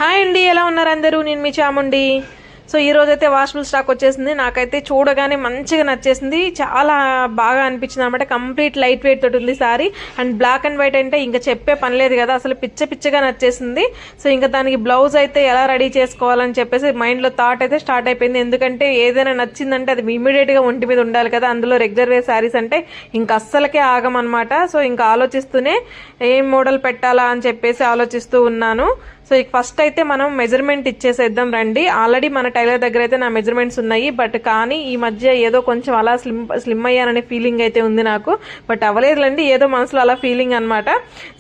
Hi అండి, ఎలా ఉన్నారు అందరూ? నేను మీ చాముండి. సో ఈ రోజైతే వాషబుల్ స్టాక్ వచ్చేసింది. నాకైతే చూడగానే మంచిగా నచ్చేసింది, చాలా బాగా అనిపించింది అనమాట. కంప్లీట్ లైట్ వెయిట్ తోటి ఉంది sorry. And black and white అంటే ఇంకా చెప్పే పని లేదు కదా, అసలు పిచ్చగా నచ్చేసింది. సో ఇంకా దానికి బ్లౌజ్ అయితే ఎలా రెడీ చేసుకోవాలని చెప్పేసి మైండ్ లో థాట్ అయితే స్టార్ట్ అయిపోయింది. ఎందుకంటే ఏదైనా నచ్చిందంటే అది ఇమీడియట్ గా ఒంటి మీద ఉండాలి కదా, అందులో రెగ్యులర్ వేర్ శారీస్ అంటే ఇంకా అస్సలకే ఆగమనమాట. సో ఇంకా ఆలోచిస్తూనే ఏం మోడల్ పెట్టాలా అని చెప్పేసి ఆలోచిస్తూ ఉన్నాను. సో ఫస్ట్ అయితే మనం మెజర్మెంట్ ఇచ్చేసేద్దాం రండి. ఆల్రెడీ మన టైలర్ దగ్గర అయితే నా మెజర్మెంట్స్ ఉన్నాయి, బట్ కానీ ఈ మధ్య ఏదో కొంచెం అలా స్లిమ్ అయ్యాననే ఫీలింగ్ అయితే ఉంది నాకు. బట్ అవ్వలేదులండి, ఏదో మనసులో అలా ఫీలింగ్ అనమాట.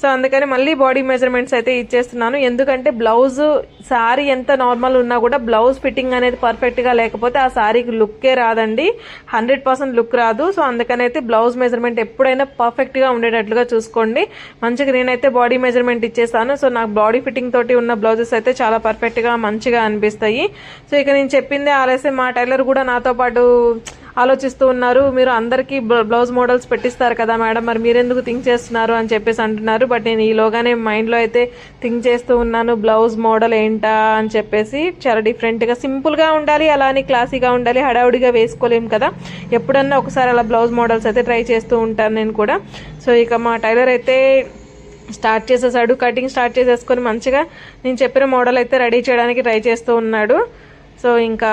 సో అందుకని మళ్ళీ బాడీ మెజర్మెంట్స్ అయితే ఇచ్చేస్తున్నాను. ఎందుకంటే బ్లౌజ్ శారీ ఎంత నార్మల్ ఉన్నా కూడా బ్లౌజ్ ఫిట్టింగ్ అనేది పర్ఫెక్ట్ గా లేకపోతే ఆ శారీకి లుక్కే రాదండి, 100% లుక్ రాదు. సో అందుకని అయితే బ్లౌజ్ మెజర్మెంట్ ఎప్పుడైనా పర్ఫెక్ట్ గా ఉండేటట్లుగా చూసుకోండి. మంచిగా నేనైతే బాడీ మెజర్మెంట్ ఇచ్చేస్తాను. సో నాకు బాడీ ఫిట్టింగ్ తోటి ఉన్న బ్లౌజెస్ అయితే చాలా పర్ఫెక్ట్ గా మంచిగా అనిపిస్తాయి. సో ఇక నేను చెప్పిందే ఆలస్యం, మా టైలర్ కూడా నాతో పాటు ఆలోచిస్తూ ఉన్నారు. మీరు అందరికీ బ్లౌజ్ మోడల్స్ పెట్టిస్తారు కదా మేడం, మరి మీరెందుకు థింక్ చేస్తున్నారు అని చెప్పేసి అంటున్నారు. బట్ నేను ఈలోగానే మైండ్ లో అయితే థింక్ చేస్తూ ఉన్నాను, బ్లౌజ్ మోడల్ ఏంటా అని చెప్పేసి. చాలా డిఫరెంట్ గా సింపుల్ గా ఉండాలి, అలానే క్లాసీగా ఉండాలి, హడావుడిగా వేసుకోలేం కదా. ఎప్పుడన్నా ఒకసారి అలా బ్లౌజ్ మోడల్స్ అయితే ట్రై చేస్తూ ఉంటాను నేను కూడా. సో ఇక మా టైలర్ అయితే స్టార్ట్ చేసేసాడు, కటింగ్ స్టార్ట్ చేసేసుకొని మంచిగా నేను చెప్పిన మోడల్ అయితే రెడీ చేయడానికి ట్రై చేస్తూ ఉన్నాడు. సో ఇంకా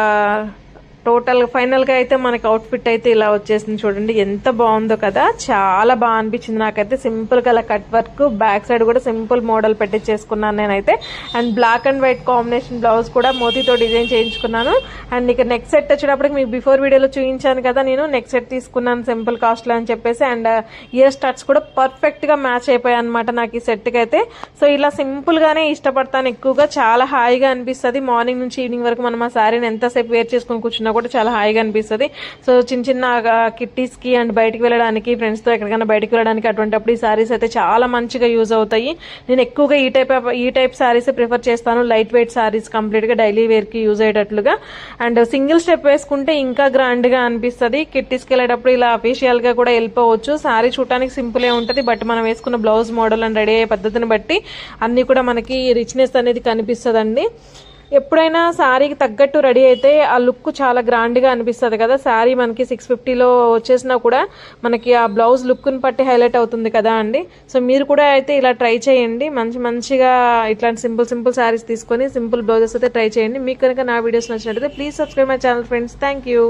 టోటల్ ఫైనల్ గా అయితే మనకి అవుట్ఫిట్ అయితే ఇలా వచ్చేసింది. చూడండి ఎంత బాగుందో కదా, చాలా బాగా అనిపించింది నాకైతే. సింపుల్ గా కట్ వర్క్, బ్యాక్ సైడ్ కూడా సింపుల్ మోడల్ పెట్టించేసుకున్నాను నేనైతే. And black and white combination blouse కూడా మోతీతో డిజైన్ చేయించుకున్నాను. అండ్ ఇక నెక్ సెట్ వచ్చేటప్పటికి మీకు బిఫోర్ వీడియోలో చూపించాను కదా, నేను నెక్ సెట్ తీసుకున్నాను సింపుల్ కాస్ట్ లో అని చెప్పేసి. అండ్ ఇయర్ స్టార్ట్స్ కూడా పర్ఫెక్ట్ గా మ్యాచ్ అయిపోయాయి అనమాట నాకు ఈ సెట్ కి అయితే. సో ఇలా సింపుల్ గానే ఇష్టపడతాను ఎక్కువగా, చాలా హాయిగా అనిపిస్తుంది. మార్నింగ్ నుంచి ఈవినింగ్ వరకు మనం ఆ శారీని ఎంతసేపు వేర్ చేసుకుని కూర్చున్నా కూడా చాలా హాయిగా అనిపిస్తుంది. సో చిన్న కిట్టీస్ కి అండ్ బయటకు వెళ్ళడానికి, ఫ్రెండ్స్ తో ఎక్కడికైనా బయటకు వెళ్ళడానికి అటువంటిప్పుడు ఈ సారీస్ అయితే చాలా మంచిగా యూజ్ అవుతాయి. నేను ఎక్కువగా ఈ టైప్ సారీస్ ప్రిఫర్ చేస్తాను, లైట్ వెయిట్ సారీస్, కంప్లీట్ గా డైలీ వేర్ కి యూజ్ అయ్యేటట్లుగా. అండ్ సింగిల్ స్టెప్ వేసుకుంటే ఇంకా గ్రాండ్ గా అనిపిస్తుంది. కిట్టీస్కి వెళ్ళేటప్పుడు ఇలా అఫీషియల్ గా కూడా వెళ్ళిపోవచ్చు. సారీ చూడటానికి సింపుల్ ఏ ఉంటుంది, బట్ మనం వేసుకున్న బ్లౌజ్ మోడల్ అండ్ రెడీ అయ్యే పద్ధతిని బట్టి అన్ని కూడా మనకి రిచ్నెస్ అనేది కనిపిస్తుంది. ఎప్పుడైనా శారీకి తగ్గట్టు రెడీ అయితే ఆ లుక్ చాలా గ్రాండ్ గా అనిపిస్తుంది కదా. శారీ మనకి 650లో వచ్చేసినా కూడా మనకి ఆ బ్లౌజ్ లుక్ ని బట్టి హైలైట్ అవుతుంది కదా అండి. సో మీరు కూడా అయితే ఇలా ట్రై చేయండి, మంచిగా ఇట్లాంటి సింపుల్ శారీస్ తీసుకొని సింపుల్ బ్లౌజెస్ అయితే ట్రై చేయండి. మీకు కనుక నా వీడియోస్ నచ్చినట్లయితే please subscribe my channel friends. Thank you.